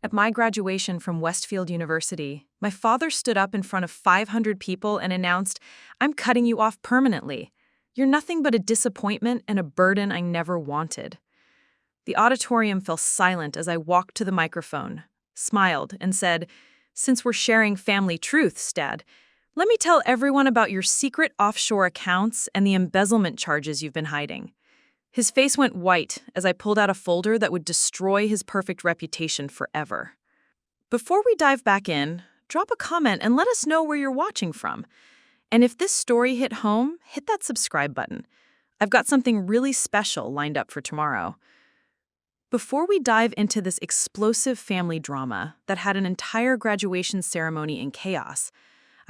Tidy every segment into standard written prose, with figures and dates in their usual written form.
At my graduation from Westfield University, my father stood up in front of 500 people and announced, "I'm cutting you off permanently. You're nothing but a disappointment and a burden I never wanted." The auditorium fell silent as I walked to the microphone, smiled, and said, "Since we're sharing family truths, Dad, let me tell everyone about your secret offshore accounts and the embezzlement charges you've been hiding." His face went white as I pulled out a folder that would destroy his perfect reputation forever. Before we dive back in, drop a comment and let us know where you're watching from. And if this story hit home, hit that subscribe button. I've got something really special lined up for tomorrow. Before we dive into this explosive family drama that had an entire graduation ceremony in chaos,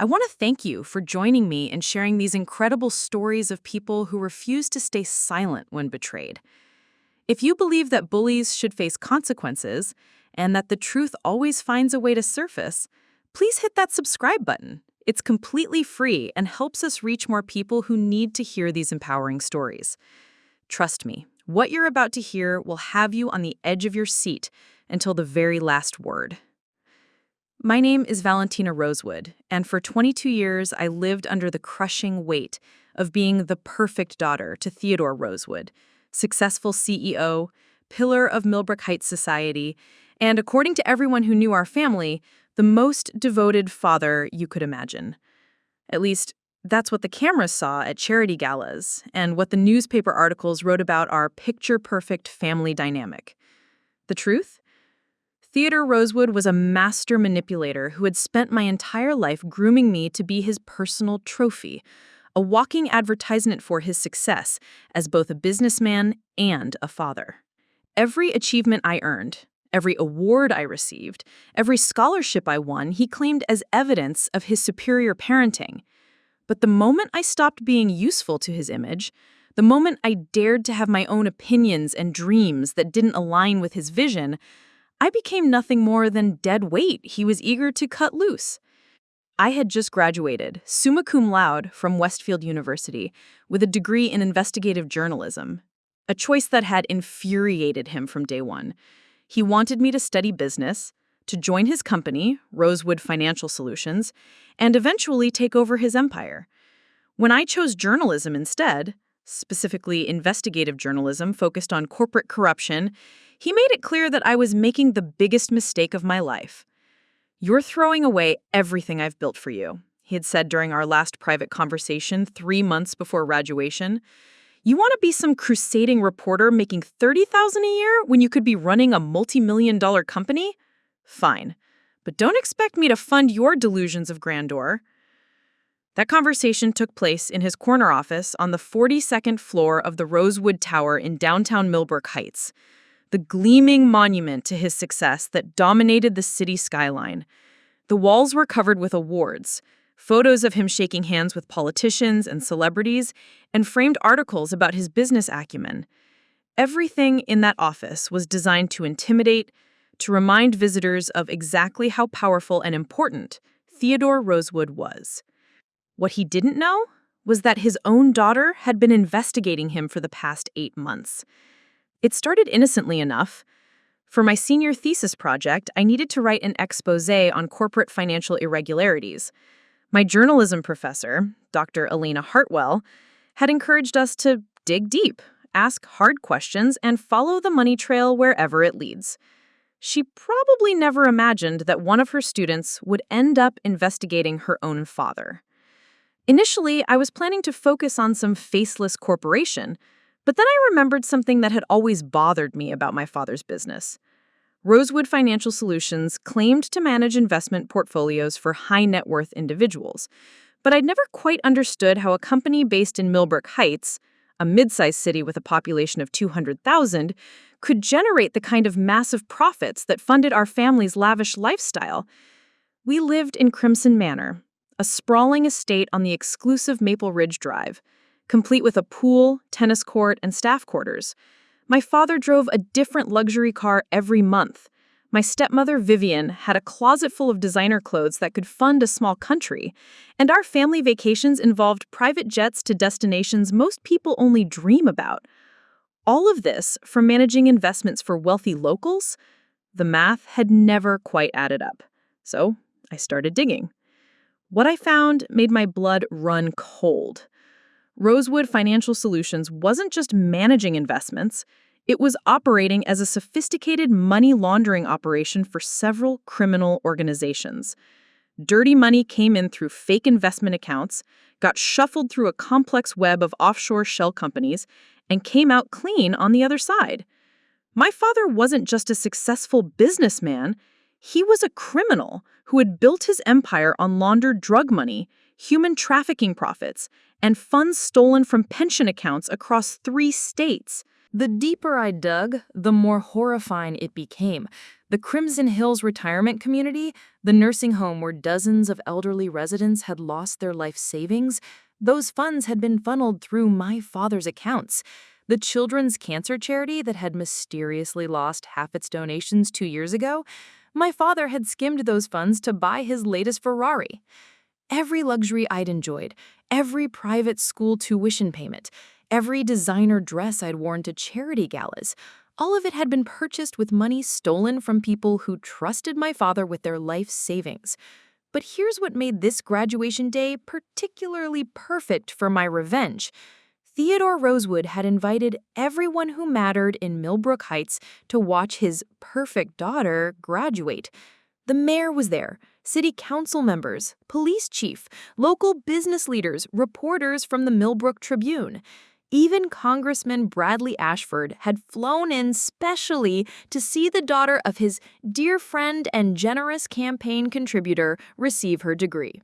I want to thank you for joining me in sharing these incredible stories of people who refuse to stay silent when betrayed. If you believe that bullies should face consequences and that the truth always finds a way to surface, please hit that subscribe button. It's completely free and helps us reach more people who need to hear these empowering stories. Trust me, what you're about to hear will have you on the edge of your seat until the very last word. My name is Valentina Rosewood, and for 22 years I lived under the crushing weight of being the perfect daughter to Theodore Rosewood, successful CEO, pillar of Millbrook Heights society, and according to everyone who knew our family, the most devoted father you could imagine. At least, that's what the cameras saw at charity galas, and what the newspaper articles wrote about our picture-perfect family dynamic. The truth? Theodore Rosewood was a master manipulator who had spent my entire life grooming me to be his personal trophy, a walking advertisement for his success as both a businessman and a father. Every achievement I earned, every award I received, every scholarship I won, he claimed as evidence of his superior parenting. But the moment I stopped being useful to his image, the moment I dared to have my own opinions and dreams that didn't align with his vision, I became nothing more than dead weight he was eager to cut loose. I had just graduated, summa cum laude, from Westfield University with a degree in investigative journalism, a choice that had infuriated him from day one. He wanted me to study business, to join his company, Rosewood Financial Solutions, and eventually take over his empire. When I chose journalism instead, specifically investigative journalism focused on corporate corruption, he made it clear that I was making the biggest mistake of my life. "You're throwing away everything I've built for you," he had said during our last private conversation 3 months before graduation. "You want to be some crusading reporter making $30,000 a year when you could be running a multi-million-dollar company? Fine, but don't expect me to fund your delusions of grandeur." That conversation took place in his corner office on the 42nd floor of the Rosewood Tower in downtown Millbrook Heights, the gleaming monument to his success that dominated the city skyline. The walls were covered with awards, photos of him shaking hands with politicians and celebrities, and framed articles about his business acumen. Everything in that office was designed to intimidate, to remind visitors of exactly how powerful and important Theodore Rosewood was. What he didn't know was that his own daughter had been investigating him for the past 8 months. It started innocently enough. For my senior thesis project, I needed to write an exposé on corporate financial irregularities. My journalism professor, Dr. Elena Hartwell, had encouraged us to dig deep, ask hard questions, and follow the money trail wherever it leads. She probably never imagined that one of her students would end up investigating her own father. Initially, I was planning to focus on some faceless corporation, but then I remembered something that had always bothered me about my father's business. Rosewood Financial Solutions claimed to manage investment portfolios for high-net-worth individuals, but I'd never quite understood how a company based in Millbrook Heights, a mid-sized city with a population of 200,000, could generate the kind of massive profits that funded our family's lavish lifestyle. We lived in Crimson Manor, a sprawling estate on the exclusive Maple Ridge Drive, complete with a pool, tennis court, and staff quarters. My father drove a different luxury car every month. My stepmother, Vivian, had a closet full of designer clothes that could fund a small country, and our family vacations involved private jets to destinations most people only dream about. All of this from managing investments for wealthy locals? The math had never quite added up. So I started digging. What I found made my blood run cold. Rosewood Financial Solutions wasn't just managing investments, it was operating as a sophisticated money laundering operation for several criminal organizations. Dirty money came in through fake investment accounts, got shuffled through a complex web of offshore shell companies, and came out clean on the other side. My father wasn't just a successful businessman, he was a criminal who had built his empire on laundered drug money, human trafficking profits, and funds stolen from pension accounts across 3 states. The deeper I dug, the more horrifying it became. The Crimson Hills retirement community, the nursing home where dozens of elderly residents had lost their life savings, those funds had been funneled through my father's accounts. The children's cancer charity that had mysteriously lost half its donations 2 years ago, my father had skimmed those funds to buy his latest Ferrari. Every luxury I'd enjoyed, every private school tuition payment, every designer dress I'd worn to charity galas, all of it had been purchased with money stolen from people who trusted my father with their life savings. But here's what made this graduation day particularly perfect for my revenge. Theodore Rosewood had invited everyone who mattered in Millbrook Heights to watch his perfect daughter graduate. The mayor was there, city council members, police chief, local business leaders, reporters from the Millbrook Tribune. Even Congressman Bradley Ashford had flown in specially to see the daughter of his dear friend and generous campaign contributor receive her degree.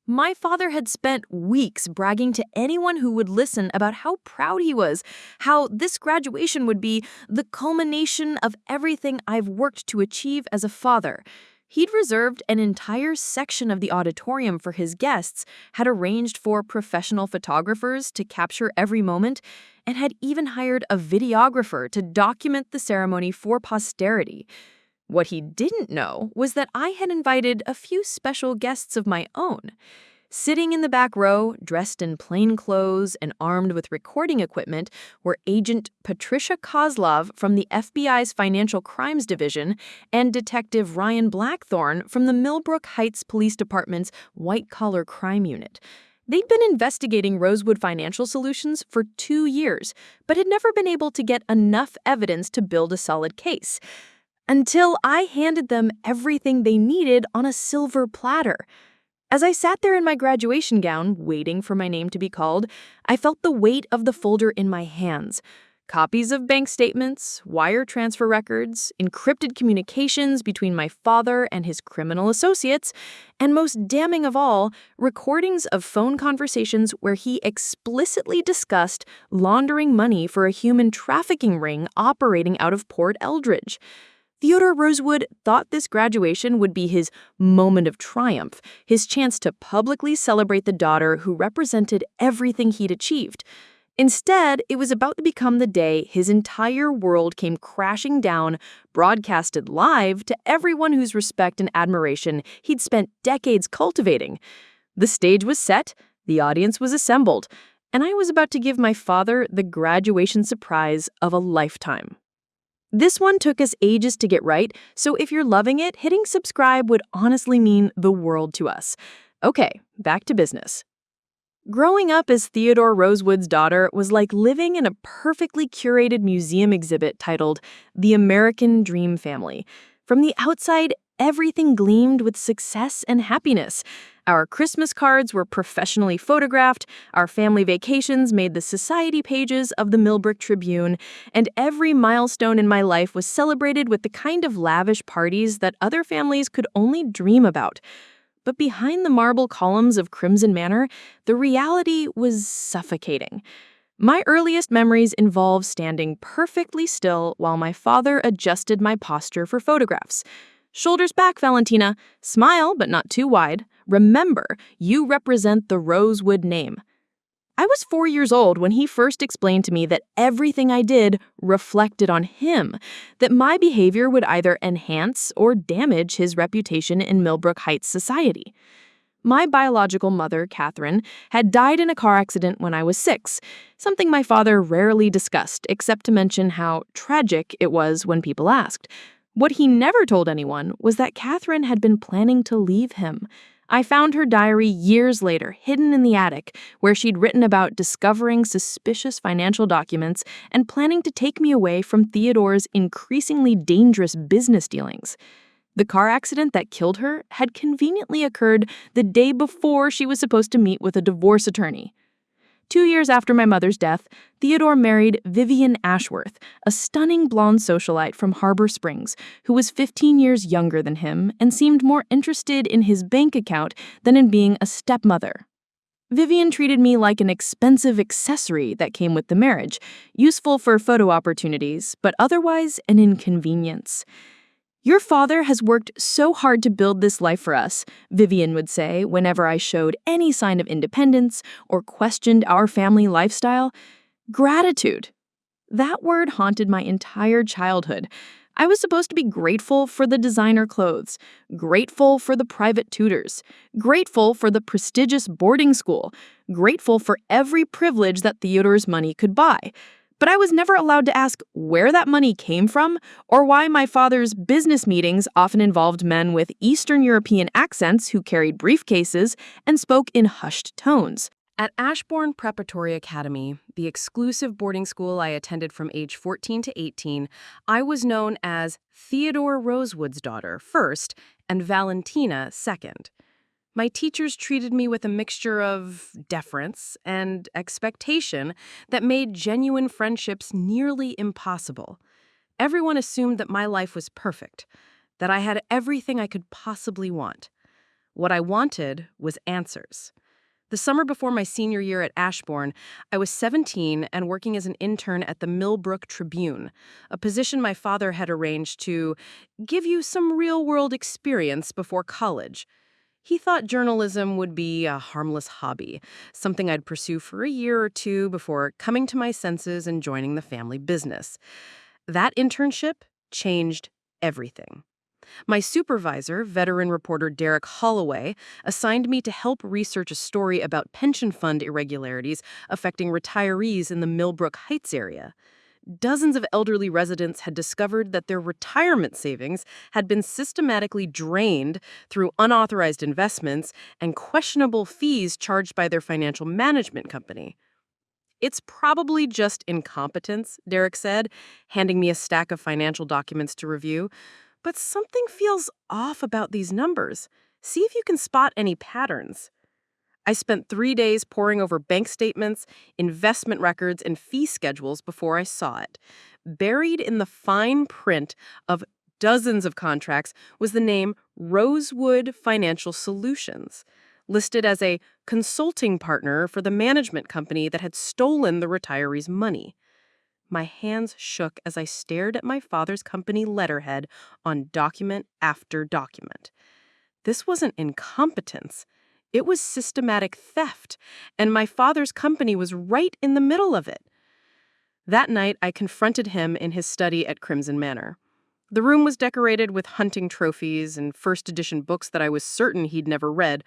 My father had spent weeks bragging to anyone who would listen about how proud he was, how this graduation would be the culmination of everything I've worked to achieve as a father. He'd reserved an entire section of the auditorium for his guests, had arranged for professional photographers to capture every moment, and had even hired a videographer to document the ceremony for posterity. What he didn't know was that I had invited a few special guests of my own. Sitting in the back row, dressed in plain clothes and armed with recording equipment, were Agent Patricia Kozlov from the FBI's Financial Crimes Division and Detective Ryan Blackthorne from the Millbrook Heights Police Department's White Collar Crime Unit. They'd been investigating Rosewood Financial Solutions for 2 years, but had never been able to get enough evidence to build a solid case. Until I handed them everything they needed on a silver platter. As I sat there in my graduation gown, waiting for my name to be called, I felt the weight of the folder in my hands. Copies of bank statements, wire transfer records, encrypted communications between my father and his criminal associates, and most damning of all, recordings of phone conversations where he explicitly discussed laundering money for a human trafficking ring operating out of Port Eldridge. Theodore Rosewood thought this graduation would be his moment of triumph, his chance to publicly celebrate the daughter who represented everything he'd achieved. Instead, it was about to become the day his entire world came crashing down, broadcasted live to everyone whose respect and admiration he'd spent decades cultivating. The stage was set, the audience was assembled, and I was about to give my father the graduation surprise of a lifetime. This one took us ages to get right, so if you're loving it, hitting subscribe would honestly mean the world to us. Okay, back to business. Growing up as Theodore Rosewood's daughter was like living in a perfectly curated museum exhibit titled The American Dream Family. From the outside, everything gleamed with success and happiness. Our Christmas cards were professionally photographed, our family vacations made the society pages of the Millbrook Tribune, and every milestone in my life was celebrated with the kind of lavish parties that other families could only dream about. But behind the marble columns of Crimson Manor, the reality was suffocating. My earliest memories involve standing perfectly still while my father adjusted my posture for photographs. Shoulders back, Valentina. Smile, but not too wide. Remember, you represent the Rosewood name. I was 4 years old when he first explained to me that everything I did reflected on him, that my behavior would either enhance or damage his reputation in Millbrook Heights society. My biological mother, Catherine, had died in a car accident when I was 6, something my father rarely discussed except to mention how tragic it was when people asked. What he never told anyone was that Catherine had been planning to leave him. I found her diary years later, hidden in the attic, where she'd written about discovering suspicious financial documents and planning to take me away from Theodore's increasingly dangerous business dealings. The car accident that killed her had conveniently occurred the day before she was supposed to meet with a divorce attorney. 2 years after my mother's death, Theodore married Vivian Ashworth, a stunning blonde socialite from Harbor Springs, who was 15 years younger than him and seemed more interested in his bank account than in being a stepmother. Vivian treated me like an expensive accessory that came with the marriage, useful for photo opportunities, but otherwise an inconvenience. "Your father has worked so hard to build this life for us," Vivian would say whenever I showed any sign of independence or questioned our family lifestyle. Gratitude. That word haunted my entire childhood. I was supposed to be grateful for the designer clothes, grateful for the private tutors, grateful for the prestigious boarding school, grateful for every privilege that Theodore's money could buy. But I was never allowed to ask where that money came from or why my father's business meetings often involved men with Eastern European accents who carried briefcases and spoke in hushed tones. At Ashbourne Preparatory Academy, the exclusive boarding school I attended from age 14 to 18, I was known as Theodore Rosewood's daughter first and Valentina second. My teachers treated me with a mixture of deference and expectation that made genuine friendships nearly impossible. Everyone assumed that my life was perfect, that I had everything I could possibly want. What I wanted was answers. The summer before my senior year at Ashbourne, I was 17 and working as an intern at the Millbrook Tribune, a position my father had arranged to give you some real-world experience before college. He thought journalism would be a harmless hobby, something I'd pursue for a year or two before coming to my senses and joining the family business. That internship changed everything. My supervisor, veteran reporter Derek Holloway, assigned me to help research a story about pension fund irregularities affecting retirees in the Millbrook Heights area. Dozens of elderly residents had discovered that their retirement savings had been systematically drained through unauthorized investments and questionable fees charged by their financial management company. "It's probably just incompetence," Derek said, handing me a stack of financial documents to review. "But something feels off about these numbers. See if you can spot any patterns." I spent 3 days poring over bank statements, investment records, and fee schedules before I saw it. Buried in the fine print of dozens of contracts was the name Rosewood Financial Solutions, listed as a consulting partner for the management company that had stolen the retirees' money. My hands shook as I stared at my father's company letterhead on document after document. This wasn't incompetence. It was systematic theft, and my father's company was right in the middle of it. That night, I confronted him in his study at Crimson Manor. The room was decorated with hunting trophies and first edition books that I was certain he'd never read,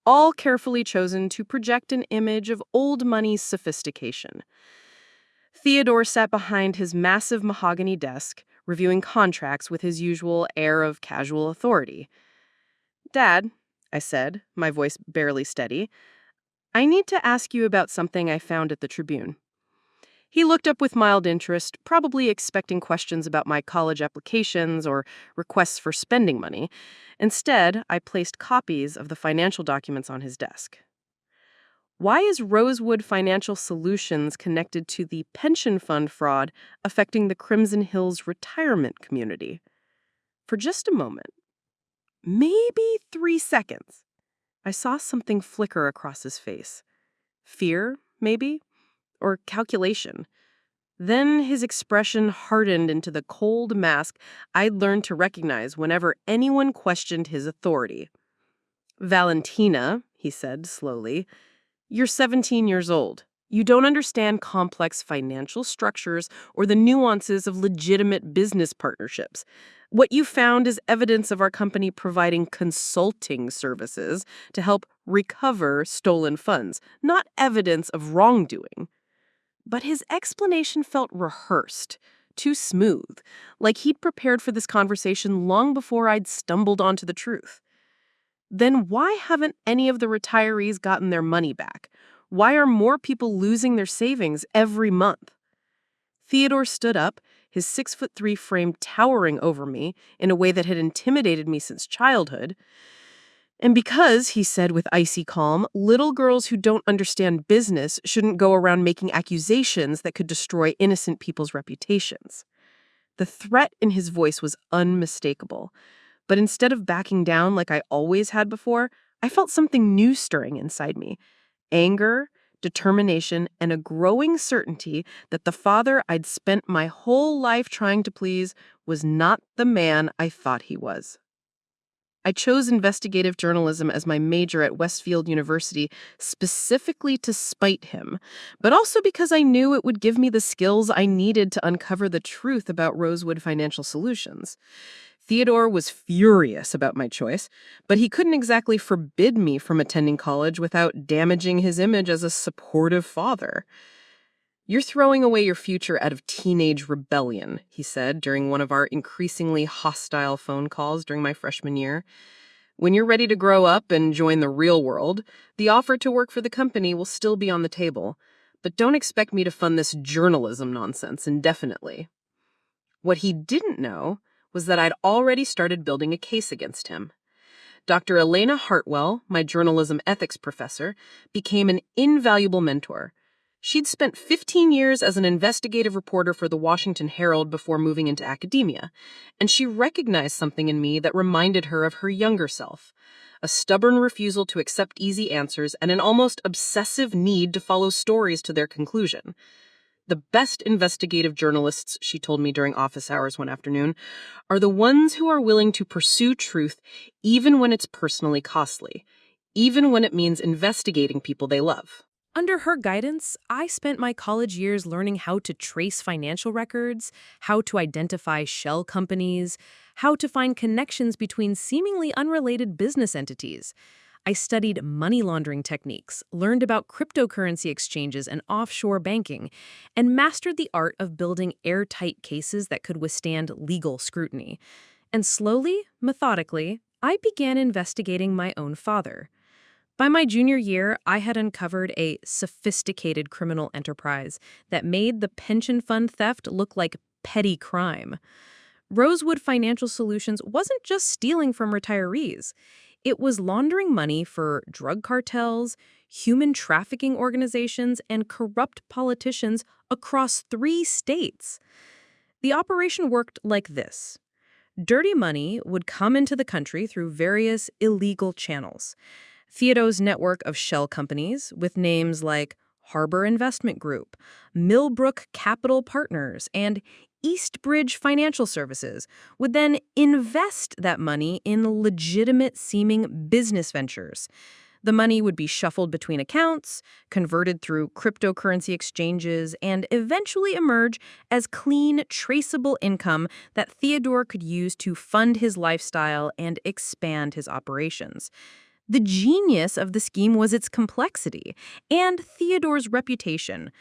all carefully chosen to project an image of old money's sophistication. Theodore sat behind his massive mahogany desk, reviewing contracts with his usual air of casual authority. "Dad," I said, my voice barely steady, "I need to ask you about something I found at the Tribune." He looked up with mild interest, probably expecting questions about my college applications or requests for spending money. Instead, I placed copies of the financial documents on his desk. "Why is Rosewood Financial Solutions connected to the pension fund fraud affecting the Crimson Hills retirement community?" For just a moment, maybe 3 seconds, I saw something flicker across his face. Fear, maybe? Or calculation. Then his expression hardened into the cold mask I'd learned to recognize whenever anyone questioned his authority. "Valentina," he said slowly, "you're 17 years old. You don't understand complex financial structures or the nuances of legitimate business partnerships. What you found is evidence of our company providing consulting services to help recover stolen funds, not evidence of wrongdoing." But his explanation felt rehearsed, too smooth, like he'd prepared for this conversation long before I'd stumbled onto the truth. Then why haven't any of the retirees gotten their money back? Why are more people losing their savings every month? Theodore stood up, his 6'3" frame towering over me in a way that had intimidated me since childhood. And because, he said with icy calm, little girls who don't understand business shouldn't go around making accusations that could destroy innocent people's reputations. The threat in his voice was unmistakable. But instead of backing down like I always had before, I felt something new stirring inside me. Anger, determination, and a growing certainty that the father I'd spent my whole life trying to please was not the man I thought he was. I chose investigative journalism as my major at Westfield University specifically to spite him, but also because I knew it would give me the skills I needed to uncover the truth about Rosewood Financial Solutions. Theodore was furious about my choice, but he couldn't exactly forbid me from attending college without damaging his image as a supportive father. "You're throwing away your future out of teenage rebellion," he said during one of our increasingly hostile phone calls during my freshman year. "When you're ready to grow up and join the real world, the offer to work for the company will still be on the table. But don't expect me to fund this journalism nonsense indefinitely." What he didn't know was that I'd already started building a case against him. Dr. Elena Hartwell, my journalism ethics professor, became an invaluable mentor. She'd spent 15 years as an investigative reporter for the Washington Herald before moving into academia, and she recognized something in me that reminded her of her younger self: a stubborn refusal to accept easy answers and an almost obsessive need to follow stories to their conclusion. "The best investigative journalists," she told me during office hours one afternoon, "are the ones who are willing to pursue truth even when it's personally costly, even when it means investigating people they love." Under her guidance, I spent my college years learning how to trace financial records, how to identify shell companies, how to find connections between seemingly unrelated business entities. I studied money laundering techniques, learned about cryptocurrency exchanges and offshore banking, and mastered the art of building airtight cases that could withstand legal scrutiny. And slowly, methodically, I began investigating my own father. By my junior year, I had uncovered a sophisticated criminal enterprise that made the pension fund theft look like petty crime. Rosewood Financial Solutions wasn't just stealing from retirees. It was laundering money for drug cartels, human trafficking organizations, and corrupt politicians across 3 states. The operation worked like this. Dirty money would come into the country through various illegal channels. Theodore's network of shell companies, with names like Harbor Investment Group, Millbrook Capital Partners, and Eastbridge Financial Services, would then invest that money in legitimate-seeming business ventures. The money would be shuffled between accounts, converted through cryptocurrency exchanges, and eventually emerge as clean, traceable income that Theodore could use to fund his lifestyle and expand his operations. The genius of the scheme was its complexity and Theodore's reputation.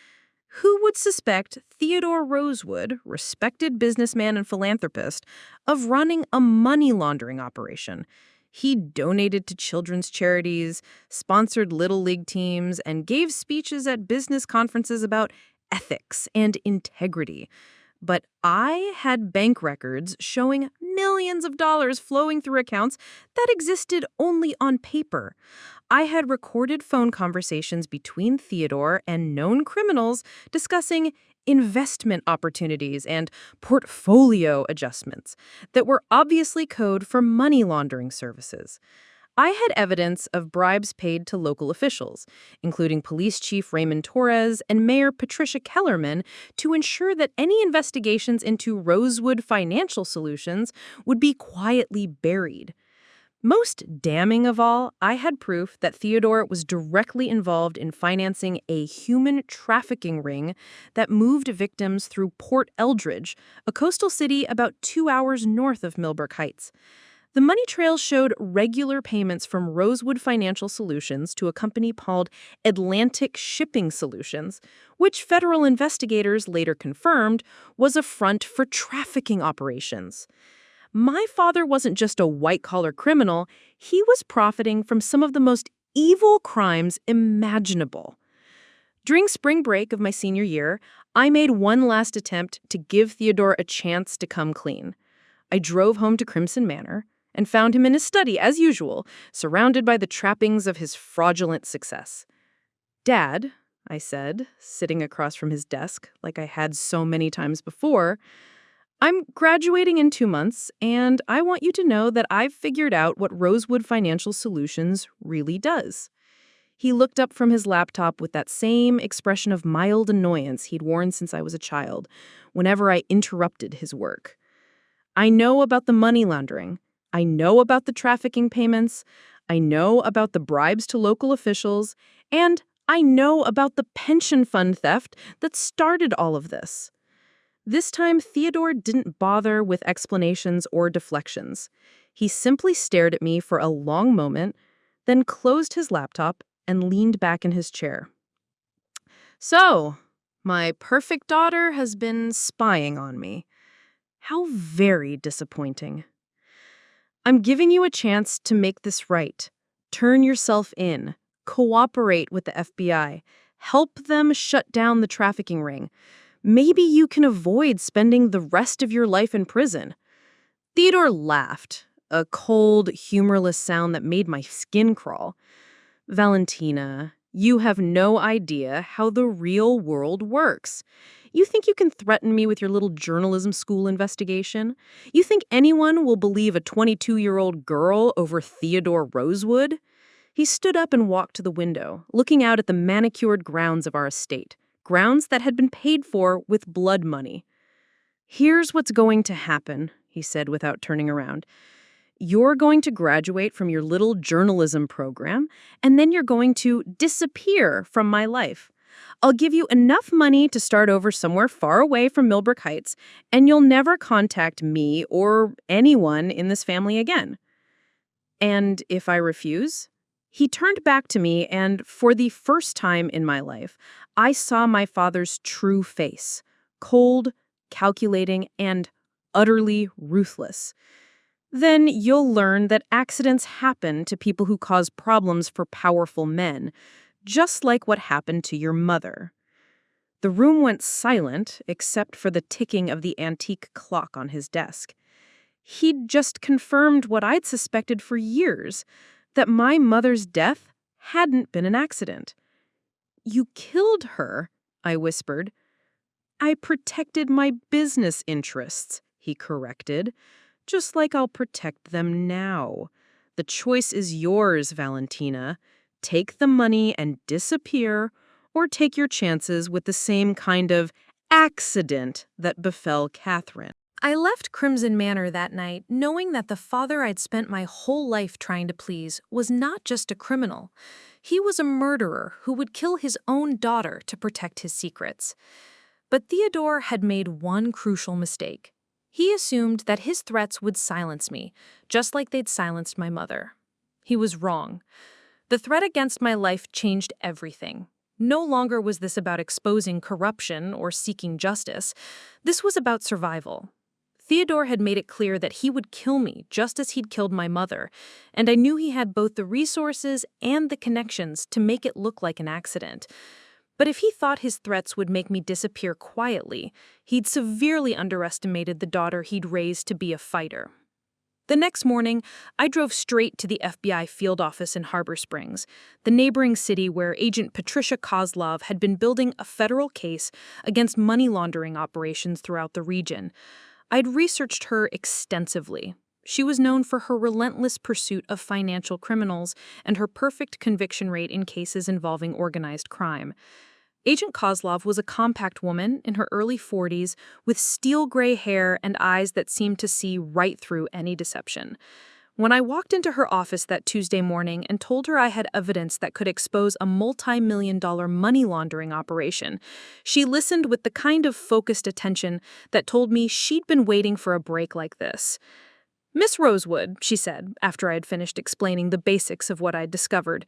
Who would suspect Theodore Rosewood, respected businessman and philanthropist, of running a money laundering operation? He donated to children's charities, sponsored Little League teams, and gave speeches at business conferences about ethics and integrity. But I had bank records showing millions of dollars flowing through accounts that existed only on paper. I had recorded phone conversations between Theodore and known criminals discussing investment opportunities and portfolio adjustments that were obviously code for money laundering services. I had evidence of bribes paid to local officials, including Police Chief Raymond Torres and Mayor Patricia Kellerman, to ensure that any investigations into Rosewood Financial Solutions would be quietly buried. Most damning of all, I had proof that Theodore was directly involved in financing a human trafficking ring that moved victims through Port Eldridge, a coastal city about 2 hours north of Millbrook Heights. The money trail showed regular payments from Rosewood Financial Solutions to a company called Atlantic Shipping Solutions, which federal investigators later confirmed was a front for trafficking operations. My father wasn't just a white-collar criminal, he was profiting from some of the most evil crimes imaginable. During spring break of my senior year, I made one last attempt to give Theodore a chance to come clean. I drove home to Crimson Manor and found him in his study, as usual, surrounded by the trappings of his fraudulent success. "Dad," I said, sitting across from his desk like I had so many times before, "I'm graduating in 2 months, and I want you to know that I've figured out what Rosewood Financial Solutions really does." He looked up from his laptop with that same expression of mild annoyance he'd worn since I was a child, whenever I interrupted his work. "I know about the money laundering. I know about the trafficking payments. I know about the bribes to local officials. And I know about the pension fund theft that started all of this." This time, Theodore didn't bother with explanations or deflections. He simply stared at me for a long moment, then closed his laptop and leaned back in his chair. "So, my perfect daughter has been spying on me. How very disappointing. I'm giving you a chance to make this right. Turn yourself in. Cooperate with the FBI. Help them shut down the trafficking ring. Maybe you can avoid spending the rest of your life in prison." Theodore laughed, a cold, humorless sound that made my skin crawl. "Valentina, you have no idea how the real world works. You think you can threaten me with your little journalism school investigation? You think anyone will believe a 22-year-old girl over Theodore Rosewood?" He stood up and walked to the window, looking out at the manicured grounds of our estate, grounds that had been paid for with blood money. "Here's what's going to happen," he said without turning around. "You're going to graduate from your little journalism program, and then you're going to disappear from my life. I'll give you enough money to start over somewhere far away from Millbrook Heights, and you'll never contact me or anyone in this family again. And if I refuse?" He turned back to me, and for the first time in my life, I saw my father's true face, cold, calculating, and utterly ruthless. "Then you'll learn that accidents happen to people who cause problems for powerful men, just like what happened to your mother." The room went silent, except for the ticking of the antique clock on his desk. He'd just confirmed what I'd suspected for years, that my mother's death hadn't been an accident. "You killed her," I whispered. "I protected my business interests," he corrected, "just like I'll protect them now. The choice is yours, Valentina. Take the money and disappear, or take your chances with the same kind of accident that befell Catherine." I left Crimson Manor that night knowing that the father I'd spent my whole life trying to please was not just a criminal. He was a murderer who would kill his own daughter to protect his secrets. But Theodore had made one crucial mistake. He assumed that his threats would silence me, just like they'd silenced my mother. He was wrong. The threat against my life changed everything. No longer was this about exposing corruption or seeking justice. This was about survival. Theodore had made it clear that he would kill me just as he'd killed my mother, and I knew he had both the resources and the connections to make it look like an accident. But if he thought his threats would make me disappear quietly, he'd severely underestimated the daughter he'd raised to be a fighter. The next morning, I drove straight to the FBI field office in Harbor Springs, the neighboring city where Agent Patricia Kozlov had been building a federal case against money laundering operations throughout the region. I'd researched her extensively. She was known for her relentless pursuit of financial criminals and her perfect conviction rate in cases involving organized crime. Agent Kozlov was a compact woman in her early 40s with steel gray hair and eyes that seemed to see right through any deception. When I walked into her office that Tuesday morning and told her I had evidence that could expose a multi-million-dollar money laundering operation, she listened with the kind of focused attention that told me she'd been waiting for a break like this. Miss Rosewood, she said, after I had finished explaining the basics of what I'd discovered,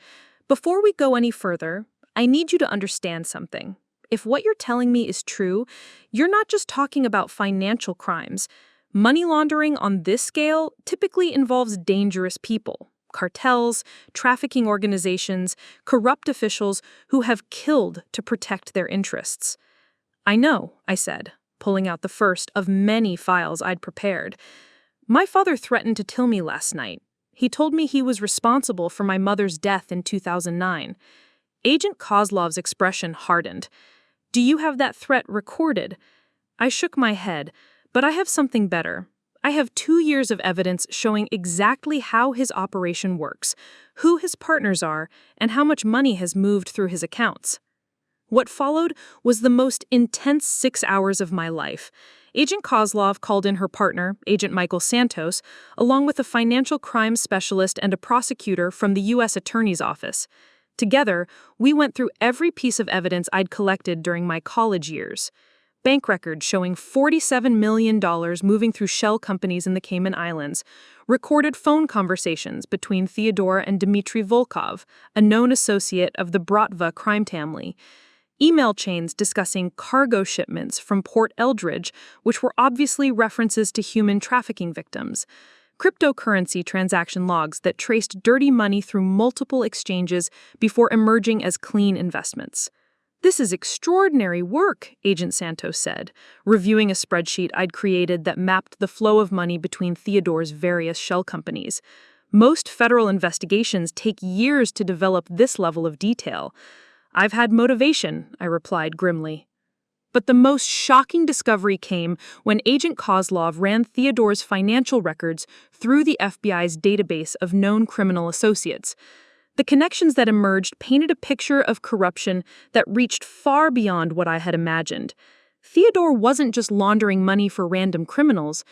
before we go any further, I need you to understand something. If what you're telling me is true, you're not just talking about financial crimes. Money laundering on this scale typically involves dangerous people, cartels, trafficking organizations, corrupt officials who have killed to protect their interests. I know, I said, pulling out the first of many files I'd prepared. My father threatened to kill me last night. He told me he was responsible for my mother's death in 2009. Agent Kozlov's expression hardened. Do you have that threat recorded? I shook my head, but I have something better. I have 2 years of evidence showing exactly how his operation works, who his partners are, and how much money has moved through his accounts. What followed was the most intense 6 hours of my life. Agent Kozlov called in her partner, Agent Michael Santos, along with a financial crimes specialist and a prosecutor from the U.S. Attorney's Office. Together, we went through every piece of evidence I'd collected during my college years. Bank records showing $47 million moving through shell companies in the Cayman Islands, recorded phone conversations between Theodore and Dmitry Volkov, a known associate of the Bratva crime family, email chains discussing cargo shipments from Port Eldridge, which were obviously references to human trafficking victims, cryptocurrency transaction logs that traced dirty money through multiple exchanges before emerging as clean investments. This is extraordinary work, Agent Santos said, reviewing a spreadsheet I'd created that mapped the flow of money between Theodore's various shell companies. Most federal investigations take years to develop this level of detail. I've had motivation, I replied grimly. But the most shocking discovery came when Agent Kozlov ran Theodore's financial records through the FBI's database of known criminal associates. The connections that emerged painted a picture of corruption that reached far beyond what I had imagined. Theodore wasn't just laundering money for random criminals.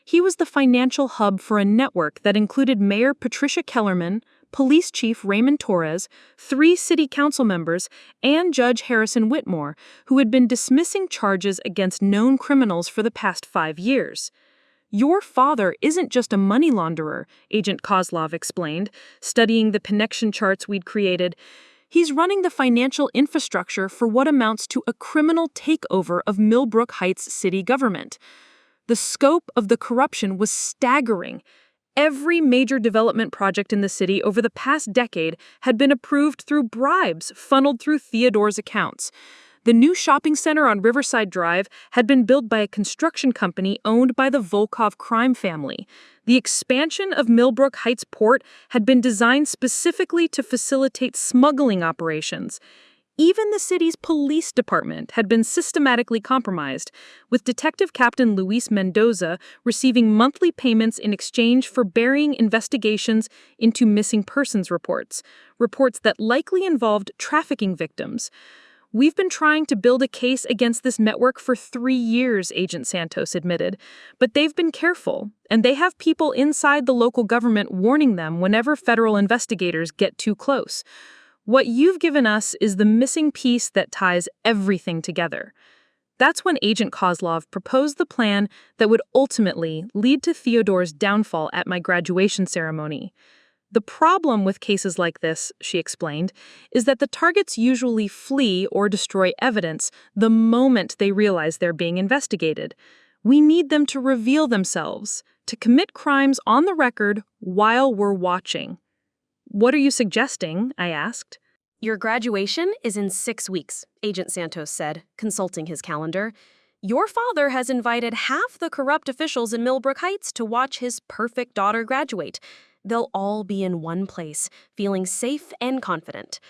He was the financial hub for a network that included Mayor Patricia Kellerman, Police Chief Raymond Torres, 3 city council members, and Judge Harrison Whitmore, who had been dismissing charges against known criminals for the past 5 years. Your father isn't just a money launderer, Agent Kozlov explained, studying the connection charts we'd created. He's running the financial infrastructure for what amounts to a criminal takeover of Millbrook Heights city government. The scope of the corruption was staggering. Every major development project in the city over the past decade had been approved through bribes funneled through Theodore's accounts. The new shopping center on Riverside Drive had been built by a construction company owned by the Volkov crime family. The expansion of Millbrook Heights Port had been designed specifically to facilitate smuggling operations. Even the city's police department had been systematically compromised, with Detective Captain Luis Mendoza receiving monthly payments in exchange for burying investigations into missing persons reports that likely involved trafficking victims. We've been trying to build a case against this network for 3 years, Agent Santos admitted, but they've been careful, and they have people inside the local government warning them whenever federal investigators get too close. What you've given us is the missing piece that ties everything together. That's when Agent Kozlov proposed the plan that would ultimately lead to Theodore's downfall at my graduation ceremony. The problem with cases like this, she explained, is that the targets usually flee or destroy evidence the moment they realize they're being investigated. We need them to reveal themselves, to commit crimes on the record while we're watching. What are you suggesting? I asked. Your graduation is in 6 weeks, Agent Santos said, consulting his calendar. Your father has invited half the corrupt officials in Millbrook Heights to watch his perfect daughter graduate. They'll all be in one place, feeling safe and confident.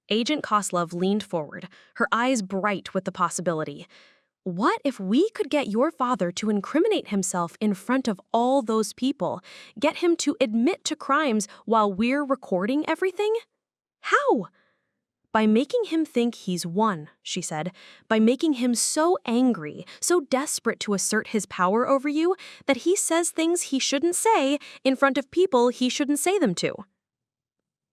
Agent Kozlov leaned forward, her eyes bright with the possibility. What if we could get your father to incriminate himself in front of all those people, get him to admit to crimes while we're recording everything? How? By making him think he's won, she said, by making him so angry, so desperate to assert his power over you, that he says things he shouldn't say in front of people he shouldn't say them to.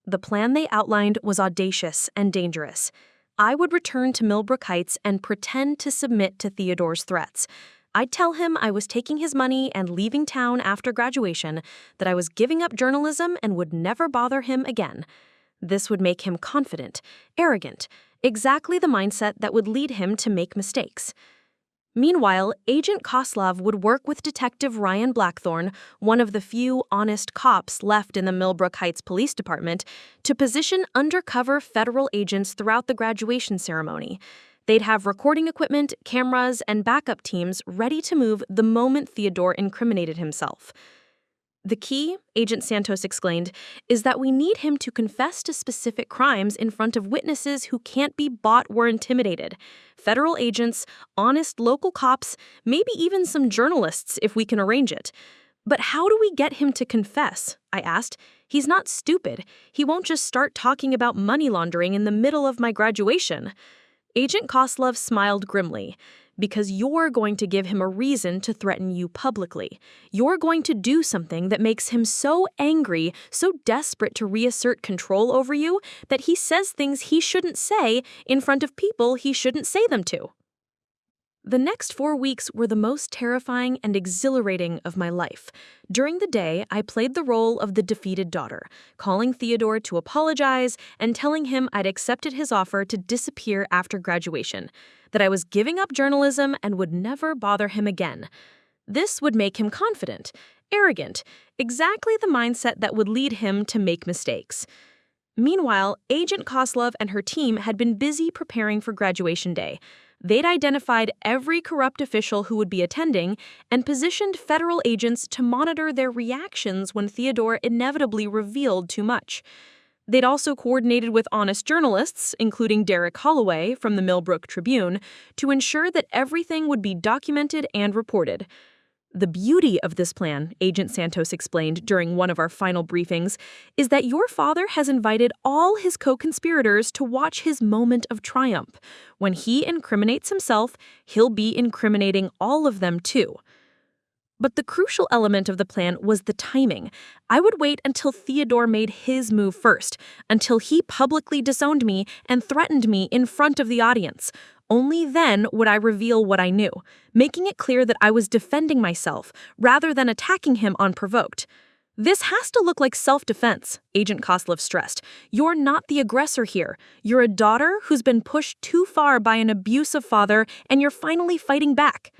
The plan they outlined was audacious and dangerous. I would return to Millbrook Heights and pretend to submit to Theodore's threats. I'd tell him I was taking his money and leaving town after graduation, that I was giving up journalism and would never bother him again. This would make him confident, arrogant, exactly the mindset that would lead him to make mistakes. Meanwhile, Agent Koslov would work with Detective Ryan Blackthorne, one of the few honest cops left in the Millbrook Heights Police Department, to position undercover federal agents throughout the graduation ceremony. They'd have recording equipment, cameras, and backup teams ready to move the moment Theodore incriminated himself. The key, Agent Santos explained, is that we need him to confess to specific crimes in front of witnesses who can't be bought or intimidated. Federal agents, honest local cops, maybe even some journalists if we can arrange it. But how do we get him to confess? I asked. He's not stupid. He won't just start talking about money laundering in the middle of my graduation. Agent Koslov smiled grimly. Because you're going to give him a reason to threaten you publicly. You're going to do something that makes him so angry, so desperate to reassert control over you, that he says things he shouldn't say in front of people he shouldn't say them to. The next 4 weeks were the most terrifying and exhilarating of my life. During the day, I played the role of the defeated daughter, calling Theodore to apologize and telling him I'd accepted his offer to disappear after graduation, that I was giving up journalism and would never bother him again. This would make him confident, arrogant, exactly the mindset that would lead him to make mistakes. Meanwhile, Agent Koslov and her team had been busy preparing for graduation day. They'd identified every corrupt official who would be attending and positioned federal agents to monitor their reactions when Theodore inevitably revealed too much. They'd also coordinated with honest journalists, including Derek Holloway from the Millbrook Tribune, to ensure that everything would be documented and reported. The beauty of this plan, Agent Santos explained during one of our final briefings, is that your father has invited all his co-conspirators to watch his moment of triumph. When he incriminates himself, he'll be incriminating all of them too. But the crucial element of the plan was the timing. I would wait until Theodore made his move first, until he publicly disowned me and threatened me in front of the audience. Only then would I reveal what I knew, making it clear that I was defending myself rather than attacking him unprovoked. This has to look like self-defense, Agent Koslov stressed. You're not the aggressor here. You're a daughter who's been pushed too far by an abusive father, and you're finally fighting back.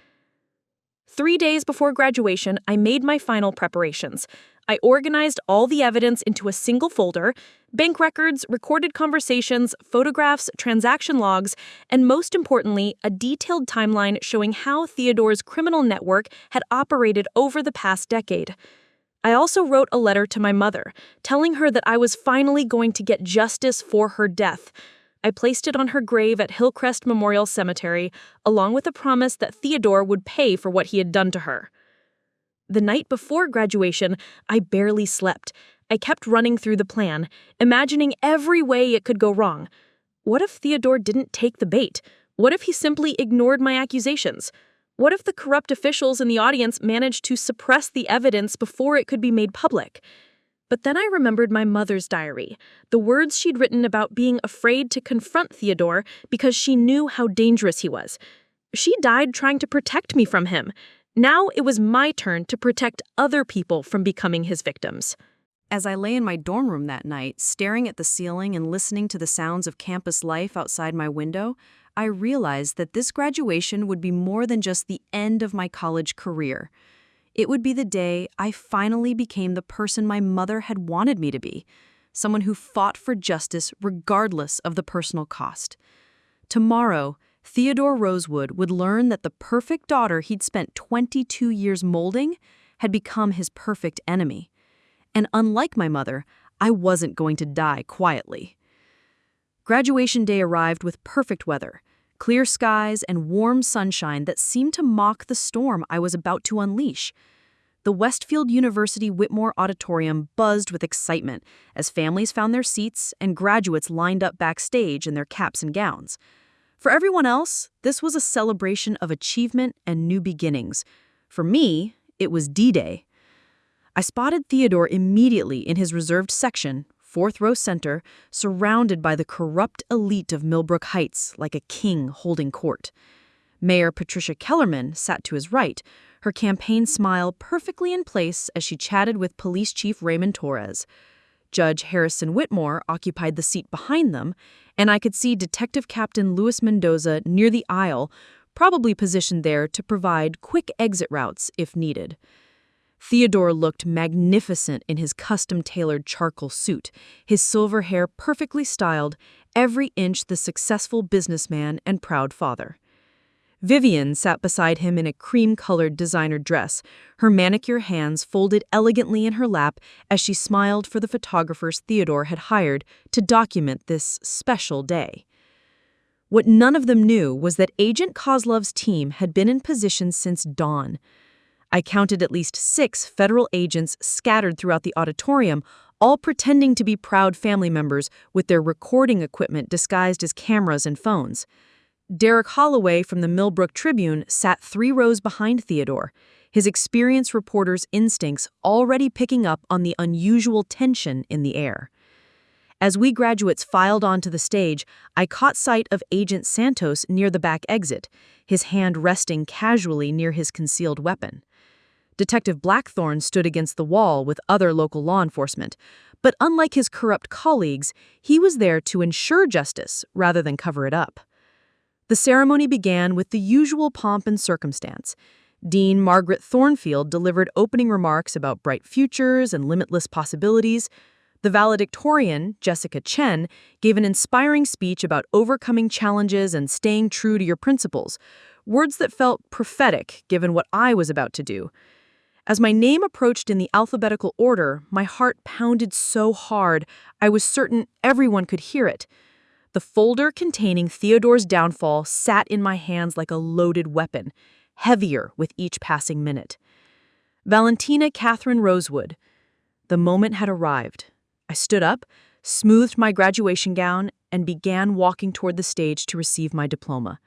3 days before graduation, I made my final preparations. I organized all the evidence into a single folder: bank records, recorded conversations, photographs, transaction logs, and most importantly, a detailed timeline showing how Theodore's criminal network had operated over the past decade. I also wrote a letter to my mother, telling her that I was finally going to get justice for her death. I placed it on her grave at Hillcrest Memorial Cemetery, along with a promise that Theodore would pay for what he had done to her. The night before graduation, I barely slept. I kept running through the plan, imagining every way it could go wrong. What if Theodore didn't take the bait? What if he simply ignored my accusations? What if the corrupt officials in the audience managed to suppress the evidence before it could be made public? But then I remembered my mother's diary, the words she'd written about being afraid to confront Theodore because she knew how dangerous he was. She died trying to protect me from him. Now it was my turn to protect other people from becoming his victims. As I lay in my dorm room that night, staring at the ceiling and listening to the sounds of campus life outside my window, I realized that this graduation would be more than just the end of my college career. It would be the day I finally became the person my mother had wanted me to be, someone who fought for justice regardless of the personal cost. Tomorrow, Theodore Rosewood would learn that the perfect daughter he'd spent 22 years molding had become his perfect enemy. And unlike my mother, I wasn't going to die quietly. Graduation day arrived with perfect weather, clear skies and warm sunshine that seemed to mock the storm I was about to unleash. The Westfield University Whitmore auditorium buzzed with excitement as families found their seats and graduates lined up backstage in their caps and gowns. For everyone else, this was a celebration of achievement and new beginnings. For me, it was D-Day. I spotted Theodore immediately in his reserved section, 4th row center, surrounded by the corrupt elite of Millbrook Heights like a king holding court. Mayor Patricia Kellerman sat to his right, her campaign smile perfectly in place as she chatted with Police Chief Raymond Torres. Judge Harrison Whitmore occupied the seat behind them, and I could see Detective Captain Luis Mendoza near the aisle, probably positioned there to provide quick exit routes if needed. Theodore looked magnificent in his custom-tailored charcoal suit, his silver hair perfectly styled, every inch the successful businessman and proud father. Vivian sat beside him in a cream-colored designer dress, her manicure hands folded elegantly in her lap as she smiled for the photographers Theodore had hired to document this special day. What none of them knew was that Agent Kozlov's team had been in position since dawn. I counted at least 6 federal agents scattered throughout the auditorium, all pretending to be proud family members with their recording equipment disguised as cameras and phones. Derek Holloway from the Millbrook Tribune sat 3 rows behind Theodore, his experienced reporter's instincts already picking up on the unusual tension in the air. As we graduates filed onto the stage, I caught sight of Agent Santos near the back exit, his hand resting casually near his concealed weapon. Detective Blackthorne stood against the wall with other local law enforcement, but unlike his corrupt colleagues, he was there to ensure justice rather than cover it up. The ceremony began with the usual pomp and circumstance. Dean Margaret Thornfield delivered opening remarks about bright futures and limitless possibilities. The valedictorian, Jessica Chen, gave an inspiring speech about overcoming challenges and staying true to your principles, words that felt prophetic given what I was about to do. As my name approached in the alphabetical order, my heart pounded so hard I was certain everyone could hear it. The folder containing Theodore's downfall sat in my hands like a loaded weapon, heavier with each passing minute. Valentina Rosewood. The moment had arrived. I stood up, smoothed my graduation gown, and began walking toward the stage to receive my diploma.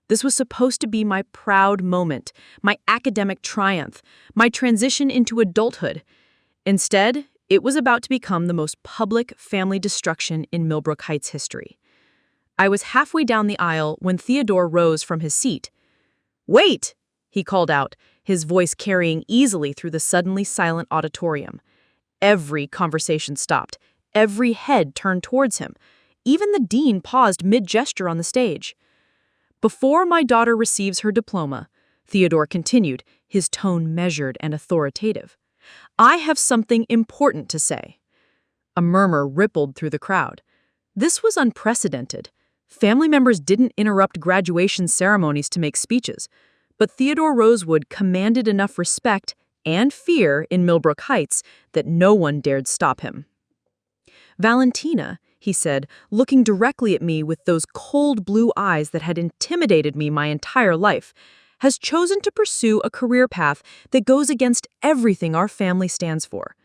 This was supposed to be my proud moment, my academic triumph, my transition into adulthood. Instead, it was about to become the most public family destruction in Millbrook Heights history. I was halfway down the aisle when Theodore rose from his seat. "Wait!" he called out, his voice carrying easily through the suddenly silent auditorium. Every conversation stopped. Every head turned towards him. Even the dean paused mid-gesture on the stage. "Before my daughter receives her diploma," Theodore continued, his tone measured and authoritative, "I have something important to say." A murmur rippled through the crowd. This was unprecedented. Family members didn't interrupt graduation ceremonies to make speeches, but Theodore Rosewood commanded enough respect and fear in Millbrook Heights that no one dared stop him. "Valentina," he said, looking directly at me with those cold blue eyes that had intimidated me my entire life, has chosen to pursue a career path that goes against everything our family stands for.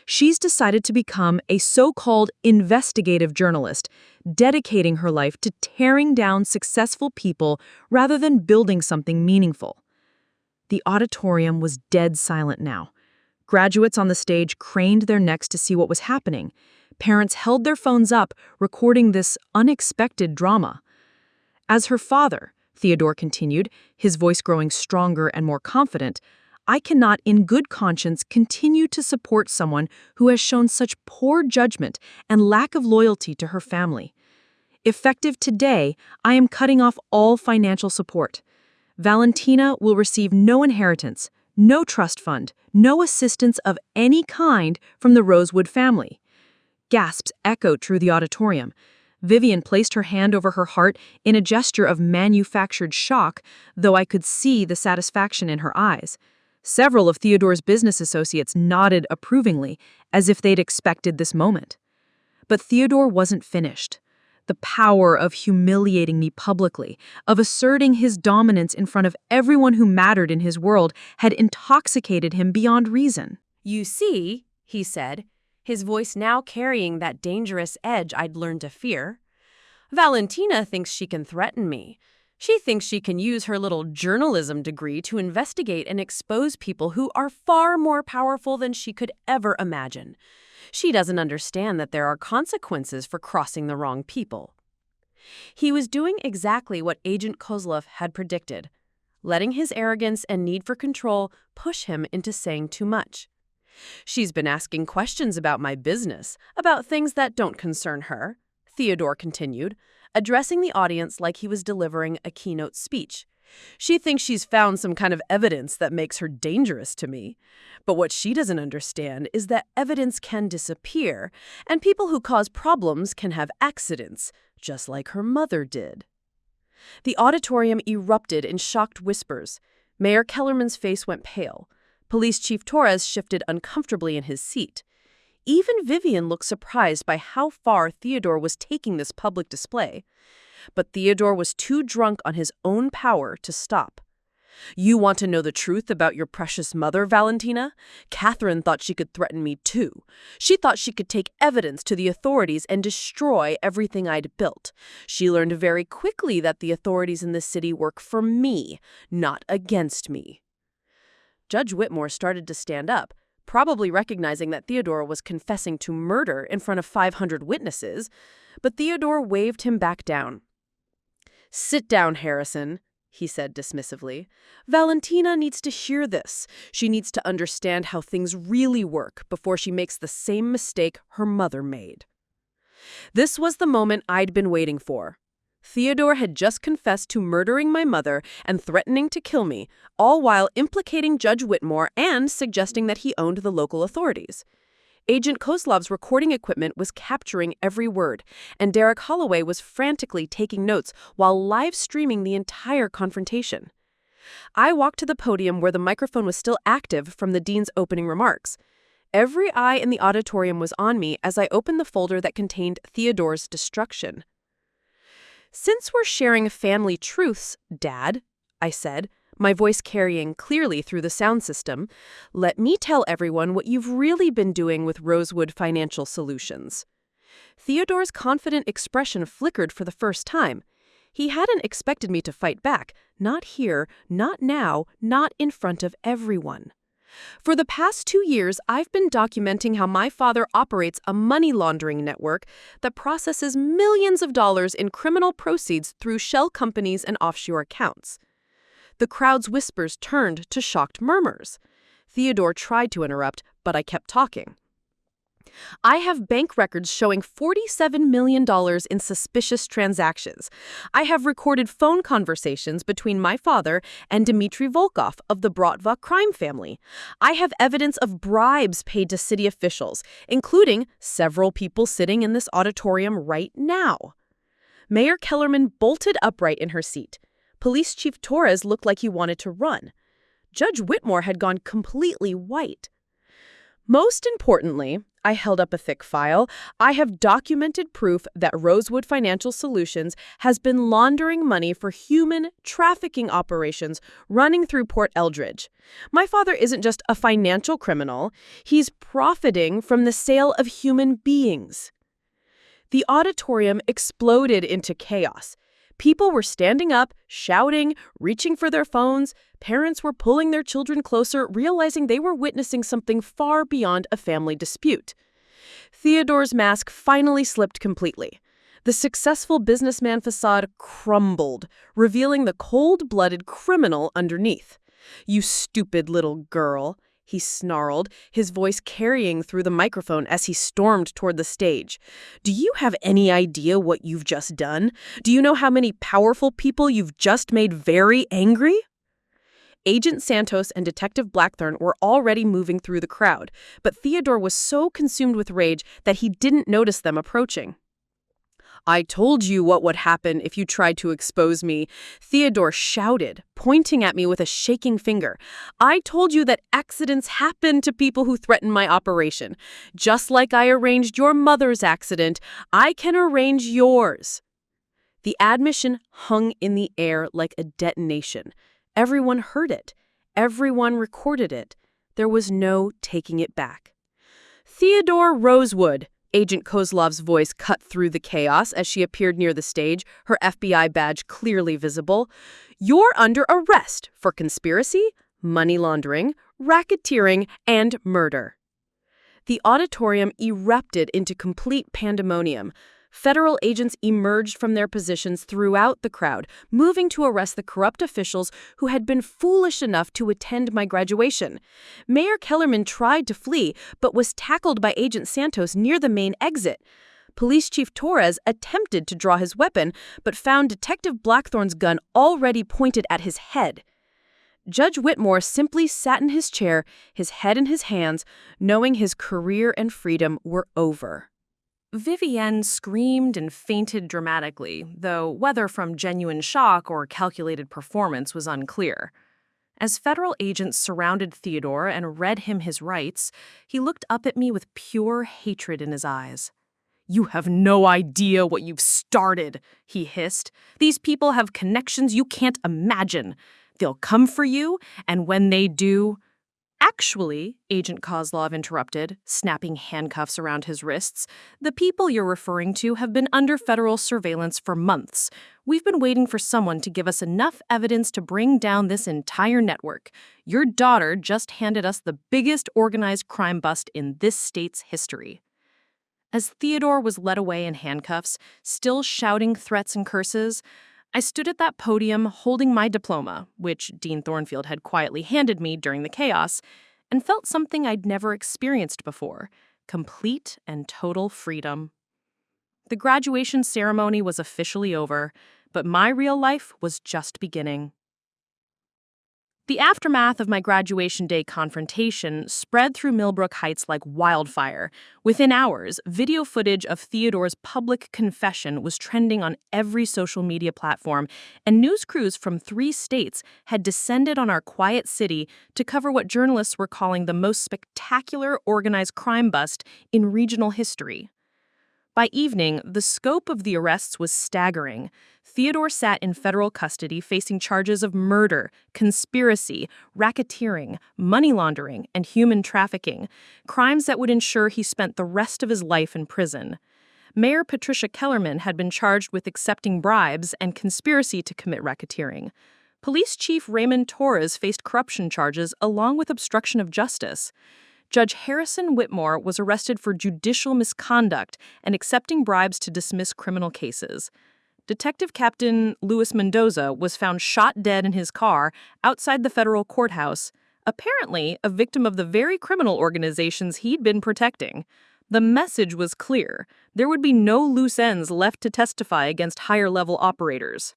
She's decided to become a so-called investigative journalist, dedicating her life to tearing down successful people rather than building something meaningful. The auditorium was dead silent now. Graduates on the stage craned their necks to see what was happening. Parents held their phones up, recording this unexpected drama. "As her father," Theodore continued, his voice growing stronger and more confident, "I cannot in good conscience continue to support someone who has shown such poor judgment and lack of loyalty to her family. Effective today, I am cutting off all financial support. Valentina will receive no inheritance, no trust fund, no assistance of any kind from the Rosewood family." Gasps echoed through the auditorium. Vivian placed her hand over her heart in a gesture of manufactured shock, though I could see the satisfaction in her eyes. Several of Theodore's business associates nodded approvingly, as if they'd expected this moment. But Theodore wasn't finished. The power of humiliating me publicly, of asserting his dominance in front of everyone who mattered in his world, had intoxicated him beyond reason. "You see," he said, his voice now carrying that dangerous edge I'd learned to fear, "Valentina thinks she can threaten me. She thinks she can use her little journalism degree to investigate and expose people who are far more powerful than she could ever imagine. She doesn't understand that there are consequences for crossing the wrong people." He was doing exactly what Agent Kozlov had predicted, letting his arrogance and need for control push him into saying too much. "She's been asking questions about my business, about things that don't concern her," Theodore continued, addressing the audience like he was delivering a keynote speech. "She thinks she's found some kind of evidence that makes her dangerous to me. But what she doesn't understand is that evidence can disappear, and people who cause problems can have accidents, just like her mother did." The auditorium erupted in shocked whispers. Mayor Kellerman's face went pale. Police Chief Torres shifted uncomfortably in his seat. Even Vivian looked surprised by how far Theodore was taking this public display. But Theodore was too drunk on his own power to stop. "You want to know the truth about your precious mother, Valentina? Catherine thought she could threaten me too. She thought she could take evidence to the authorities and destroy everything I'd built. She learned very quickly that the authorities in the city work for me, not against me." Judge Whitmore started to stand up, probably recognizing that Theodore was confessing to murder in front of 500 witnesses, but Theodore waved him back down. "Sit down, Harrison," he said dismissively. "Valentina needs to hear this. She needs to understand how things really work before she makes the same mistake her mother made." This was the moment I'd been waiting for. Theodore had just confessed to murdering my mother and threatening to kill me, all while implicating Judge Whitmore and suggesting that he owned the local authorities. Agent Kozlov's recording equipment was capturing every word, and Derek Holloway was frantically taking notes while live streaming the entire confrontation. I walked to the podium where the microphone was still active from the dean's opening remarks. Every eye in the auditorium was on me as I opened the folder that contained Theodore's destruction. "Since we're sharing family truths, Dad," I said, my voice carrying clearly through the sound system, "let me tell everyone what you've really been doing with Rosewood Financial Solutions." Theodore's confident expression flickered for the first time. He hadn't expected me to fight back, not here, not now, not in front of everyone. "For the past 2 years, I've been documenting how my father operates a money laundering network that processes millions of dollars in criminal proceeds through shell companies and offshore accounts." The crowd's whispers turned to shocked murmurs. Theodore tried to interrupt, but I kept talking. "I have bank records showing $47 million in suspicious transactions. I have recorded phone conversations between my father and Dmitry Volkov of the Bratva crime family. I have evidence of bribes paid to city officials, including several people sitting in this auditorium right now." Mayor Kellerman bolted upright in her seat. Police Chief Torres looked like he wanted to run. Judge Whitmore had gone completely white. "Most importantly," I held up a thick file, "I have documented proof that Rosewood Financial Solutions has been laundering money for human trafficking operations running through Port Eldridge. My father isn't just a financial criminal, he's profiting from the sale of human beings." The auditorium exploded into chaos. People were standing up, shouting, reaching for their phones. Parents were pulling their children closer, realizing they were witnessing something far beyond a family dispute. Theodore's mask finally slipped completely. The successful businessman facade crumbled, revealing the cold-blooded criminal underneath. "You stupid little girl," he snarled, his voice carrying through the microphone as he stormed toward the stage. "Do you have any idea what you've just done? Do you know how many powerful people you've just made very angry?" Agent Santos and Detective Blackthorne were already moving through the crowd, but Theodore was so consumed with rage that he didn't notice them approaching. "I told you what would happen if you tried to expose me," Theodore shouted, pointing at me with a shaking finger. "I told you that accidents happen to people who threaten my operation. Just like I arranged your mother's accident, I can arrange yours." The admission hung in the air like a detonation. Everyone heard it. Everyone recorded it. There was no taking it back. "Theodore Rosewood," Agent Kozlov's voice cut through the chaos as she appeared near the stage, her FBI badge clearly visible. "You're under arrest for conspiracy, money laundering, racketeering, and murder." The auditorium erupted into complete pandemonium. Federal agents emerged from their positions throughout the crowd, moving to arrest the corrupt officials who had been foolish enough to attend my graduation. Mayor Kellerman tried to flee, but was tackled by Agent Santos near the main exit. Police Chief Torres attempted to draw his weapon, but found Detective Blackthorn's gun already pointed at his head. Judge Whitmore simply sat in his chair, his head in his hands, knowing his career and freedom were over. Vivienne screamed and fainted dramatically, though whether from genuine shock or calculated performance was unclear. As federal agents surrounded Theodore and read him his rights, he looked up at me with pure hatred in his eyes. "You have no idea what you've started," he hissed. "These people have connections you can't imagine. They'll come for you, and when they do—" "Actually," Agent Kozlov interrupted, snapping handcuffs around his wrists, "the people you're referring to have been under federal surveillance for months. We've been waiting for someone to give us enough evidence to bring down this entire network. Your daughter just handed us the biggest organized crime bust in this state's history." As Theodore was led away in handcuffs, still shouting threats and curses, I stood at that podium holding my diploma, which Dean Thornfield had quietly handed me during the chaos, and felt something I'd never experienced before: complete and total freedom. The graduation ceremony was officially over, but my real life was just beginning. The aftermath of my graduation day confrontation spread through Millbrook Heights like wildfire. Within hours, video footage of Theodore's public confession was trending on every social media platform, and news crews from 3 states had descended on our quiet city to cover what journalists were calling the most spectacular organized crime bust in regional history. By evening, the scope of the arrests was staggering. Theodore sat in federal custody facing charges of murder, conspiracy, racketeering, money laundering, and human trafficking, crimes that would ensure he spent the rest of his life in prison. Mayor Patricia Kellerman had been charged with accepting bribes and conspiracy to commit racketeering. Police Chief Raymond Torres faced corruption charges along with obstruction of justice. Judge Harrison Whitmore was arrested for judicial misconduct and accepting bribes to dismiss criminal cases. Detective Captain Luis Mendoza was found shot dead in his car outside the federal courthouse, apparently a victim of the very criminal organizations he'd been protecting. The message was clear: there would be no loose ends left to testify against higher-level operators.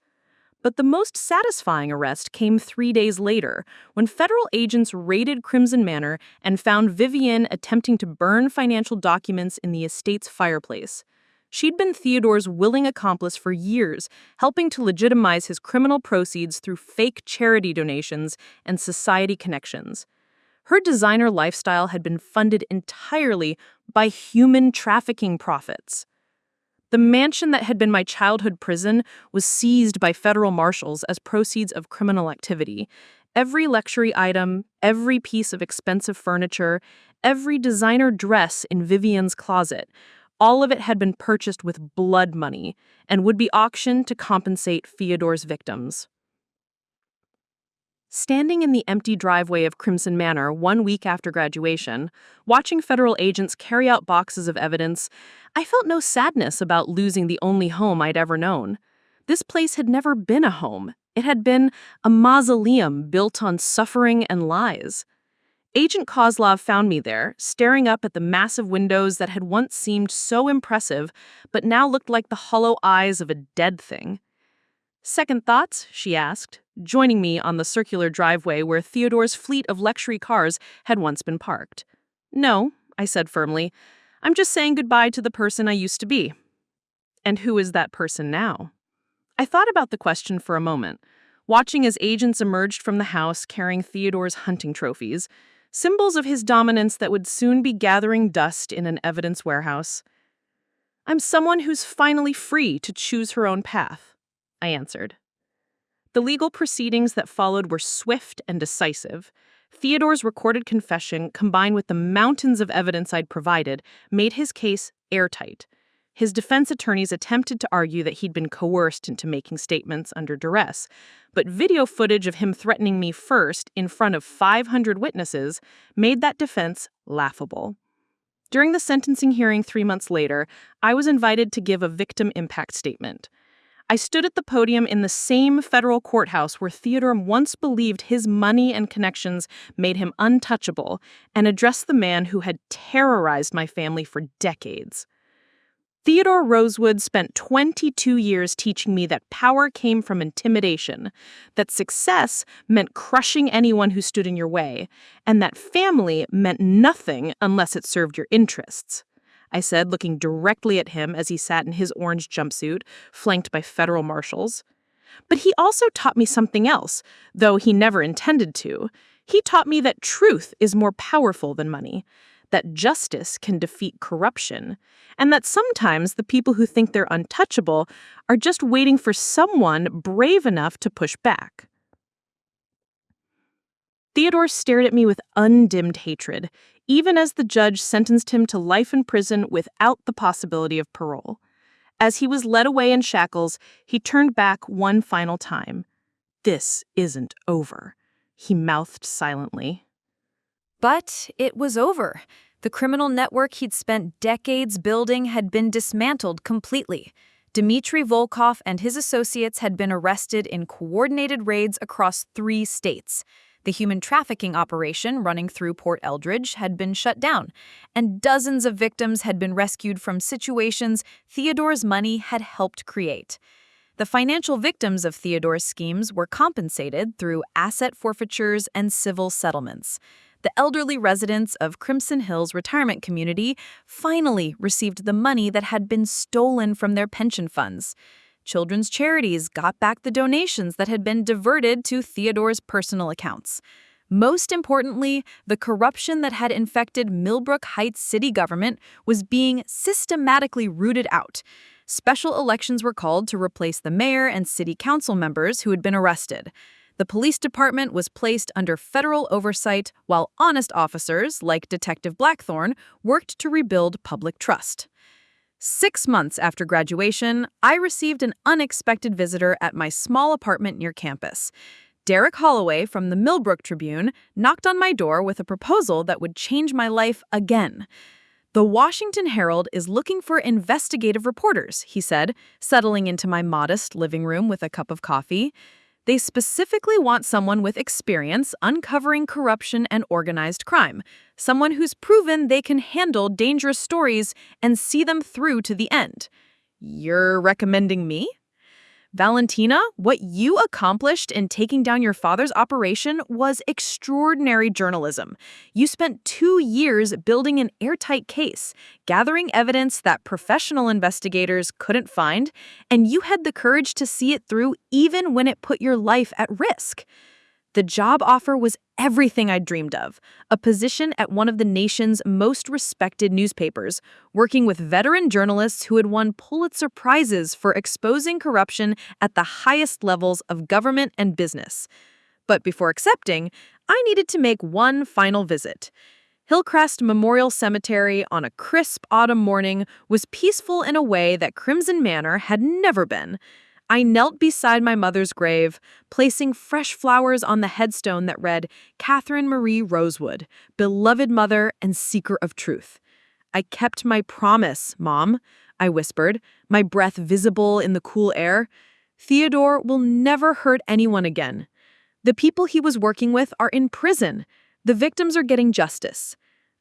But the most satisfying arrest came 3 days later, when federal agents raided Crimson Manor and found Vivienne attempting to burn financial documents in the estate's fireplace. She'd been Theodore's willing accomplice for years, helping to legitimize his criminal proceeds through fake charity donations and society connections. Her designer lifestyle had been funded entirely by human trafficking profits. The mansion that had been my childhood prison was seized by federal marshals as proceeds of criminal activity. Every luxury item, every piece of expensive furniture, every designer dress in Vivienne's closet, all of it had been purchased with blood money and would be auctioned to compensate Theodore's victims. Standing in the empty driveway of Crimson Manor 1 week after graduation, watching federal agents carry out boxes of evidence, I felt no sadness about losing the only home I'd ever known. This place had never been a home. It had been a mausoleum built on suffering and lies. Agent Kozlov found me there, staring up at the massive windows that had once seemed so impressive, but now looked like the hollow eyes of a dead thing. "Second thoughts?" she asked, joining me on the circular driveway where Theodore's fleet of luxury cars had once been parked. "No," I said firmly. "I'm just saying goodbye to the person I used to be." "And who is that person now?" I thought about the question for a moment, watching as agents emerged from the house carrying Theodore's hunting trophies, symbols of his dominance that would soon be gathering dust in an evidence warehouse. "I'm someone who's finally free to choose her own path," I answered. The legal proceedings that followed were swift and decisive. Theodore's recorded confession, combined with the mountains of evidence I'd provided, made his case airtight. His defense attorneys attempted to argue that he'd been coerced into making statements under duress, but video footage of him threatening me first in front of 500 witnesses made that defense laughable. During the sentencing hearing 3 months later, I was invited to give a victim impact statement. I stood at the podium in the same federal courthouse where Theodore once believed his money and connections made him untouchable and addressed the man who had terrorized my family for decades. Theodore Rosewood spent 22 years teaching me that power came from intimidation, that success meant crushing anyone who stood in your way, and that family meant nothing unless it served your interests. I said, looking directly at him as he sat in his orange jumpsuit, flanked by federal marshals. But he also taught me something else, though he never intended to. He taught me that truth is more powerful than money, that justice can defeat corruption, and that sometimes the people who think they're untouchable are just waiting for someone brave enough to push back. Theodore stared at me with undimmed hatred, even as the judge sentenced him to life in prison without the possibility of parole. As he was led away in shackles, he turned back one final time. "This isn't over," he mouthed silently. But it was over. The criminal network he'd spent decades building had been dismantled completely. Dmitry Volkov and his associates had been arrested in coordinated raids across 3 states. The human trafficking operation running through Port Eldridge had been shut down, and dozens of victims had been rescued from situations Theodore's money had helped create. The financial victims of Theodore's schemes were compensated through asset forfeitures and civil settlements. The elderly residents of Crimson Hills retirement community finally received the money that had been stolen from their pension funds. Children's charities got back the donations that had been diverted to Theodore's personal accounts. Most importantly, the corruption that had infected Millbrook Heights city government was being systematically rooted out. Special elections were called to replace the mayor and city council members who had been arrested. The police department was placed under federal oversight, while honest officers, like Detective Blackthorne, worked to rebuild public trust. 6 months after graduation, I received an unexpected visitor at my small apartment near campus. Derek Holloway from the Millbrook Tribune knocked on my door with a proposal that would change my life again. "The Washington Herald is looking for investigative reporters," he said, settling into my modest living room with a cup of coffee. "They specifically want someone with experience uncovering corruption and organized crime, someone who's proven they can handle dangerous stories and see them through to the end." "You're recommending me?" "Valentina, what you accomplished in taking down your father's operation was extraordinary journalism. You spent 2 years building an airtight case, gathering evidence that professional investigators couldn't find, and you had the courage to see it through even when it put your life at risk." The job offer was everything I'd dreamed of, a position at one of the nation's most respected newspapers, working with veteran journalists who had won Pulitzer Prizes for exposing corruption at the highest levels of government and business. But before accepting, I needed to make one final visit. Hillcrest Memorial Cemetery on a crisp autumn morning was peaceful in a way that Crimson Manor had never been. I knelt beside my mother's grave, placing fresh flowers on the headstone that read, "Catherine Marie Rosewood, beloved mother and seeker of truth." "I kept my promise, Mom," I whispered, my breath visible in the cool air. "Theodore will never hurt anyone again. The people he was working with are in prison. The victims are getting justice."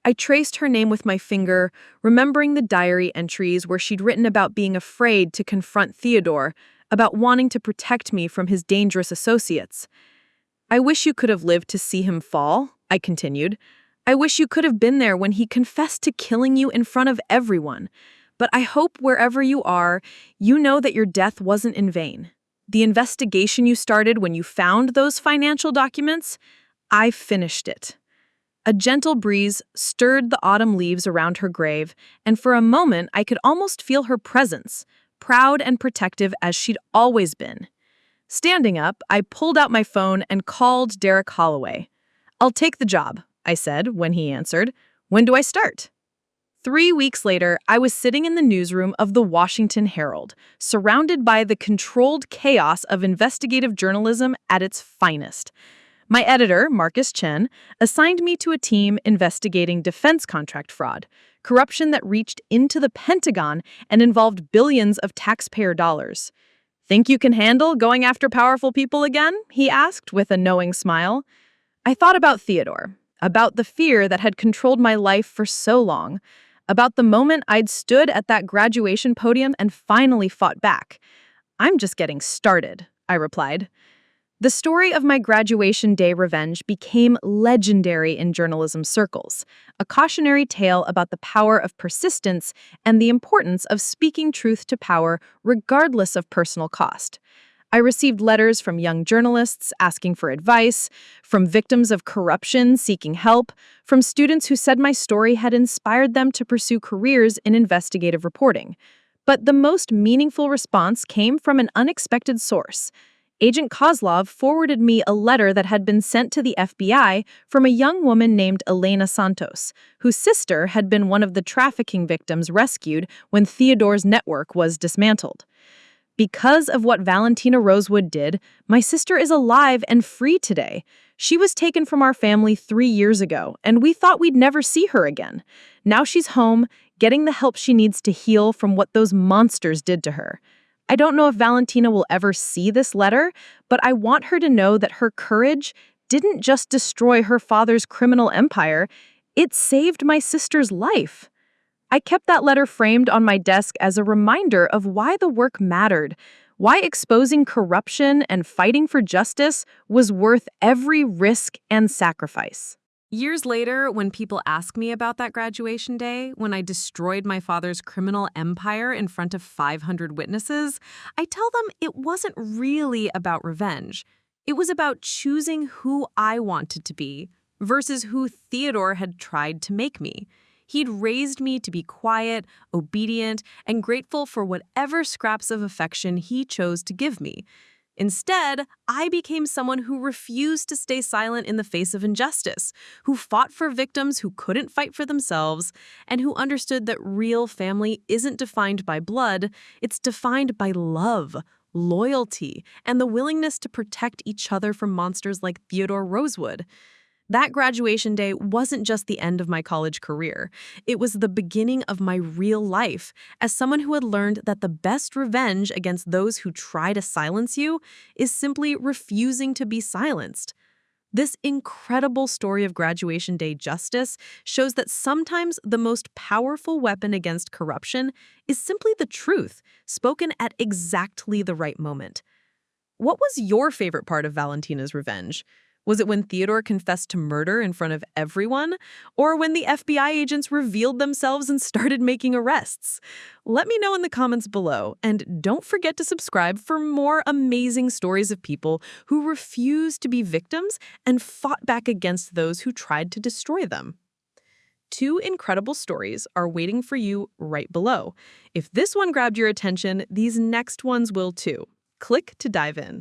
I traced her name with my finger, remembering the diary entries where she'd written about being afraid to confront Theodore, about wanting to protect me from his dangerous associates. "I wish you could have lived to see him fall," I continued. "I wish you could have been there when he confessed to killing you in front of everyone. But I hope wherever you are, you know that your death wasn't in vain. The investigation you started when you found those financial documents, I finished it." A gentle breeze stirred the autumn leaves around her grave, and for a moment I could almost feel her presence, proud and protective as she'd always been. Standing up, I pulled out my phone and called Derek Holloway. "I'll take the job," I said when he answered. "When do I start?" 3 weeks later, I was sitting in the newsroom of the Washington Herald, surrounded by the controlled chaos of investigative journalism at its finest. My editor, Marcus Chen, assigned me to a team investigating defense contract fraud, corruption that reached into the Pentagon and involved billions of taxpayer dollars. "Think you can handle going after powerful people again?" he asked with a knowing smile. I thought about Theodore, about the fear that had controlled my life for so long, about the moment I'd stood at that graduation podium and finally fought back. "I'm just getting started," I replied. The story of my graduation day revenge became legendary in journalism circles, a cautionary tale about the power of persistence and the importance of speaking truth to power regardless of personal cost. I received letters from young journalists asking for advice, from victims of corruption seeking help, from students who said my story had inspired them to pursue careers in investigative reporting. But the most meaningful response came from an unexpected source. Agent Kozlov forwarded me a letter that had been sent to the FBI from a young woman named Elena Santos, whose sister had been one of the trafficking victims rescued when Theodore's network was dismantled. Because of what Valentina Rosewood did, my sister is alive and free today. She was taken from our family 3 years ago, and we thought we'd never see her again. Now she's home, getting the help she needs to heal from what those monsters did to her. I don't know if Valentina will ever see this letter, but I want her to know that her courage didn't just destroy her father's criminal empire, it saved my sister's life. I kept that letter framed on my desk as a reminder of why the work mattered, why exposing corruption and fighting for justice was worth every risk and sacrifice. Years later, when people ask me about that graduation day, when I destroyed my father's criminal empire in front of 500 witnesses, I tell them it wasn't really about revenge. It was about choosing who I wanted to be versus who Theodore had tried to make me. He'd raised me to be quiet, obedient, and grateful for whatever scraps of affection he chose to give me. Instead, I became someone who refused to stay silent in the face of injustice, who fought for victims who couldn't fight for themselves, and who understood that real family isn't defined by blood, it's defined by love, loyalty, and the willingness to protect each other from monsters like Theodore Rosewood. That graduation day wasn't just the end of my college career. It was the beginning of my real life as someone who had learned that the best revenge against those who try to silence you is simply refusing to be silenced. This incredible story of graduation day justice shows that sometimes the most powerful weapon against corruption is simply the truth, spoken at exactly the right moment. What was your favorite part of Valentina's revenge? Was it when Theodore confessed to murder in front of everyone? Or when the FBI agents revealed themselves and started making arrests? Let me know in the comments below. And don't forget to subscribe for more amazing stories of people who refused to be victims and fought back against those who tried to destroy them. 2 incredible stories are waiting for you right below. If this one grabbed your attention, these next ones will too. Click to dive in.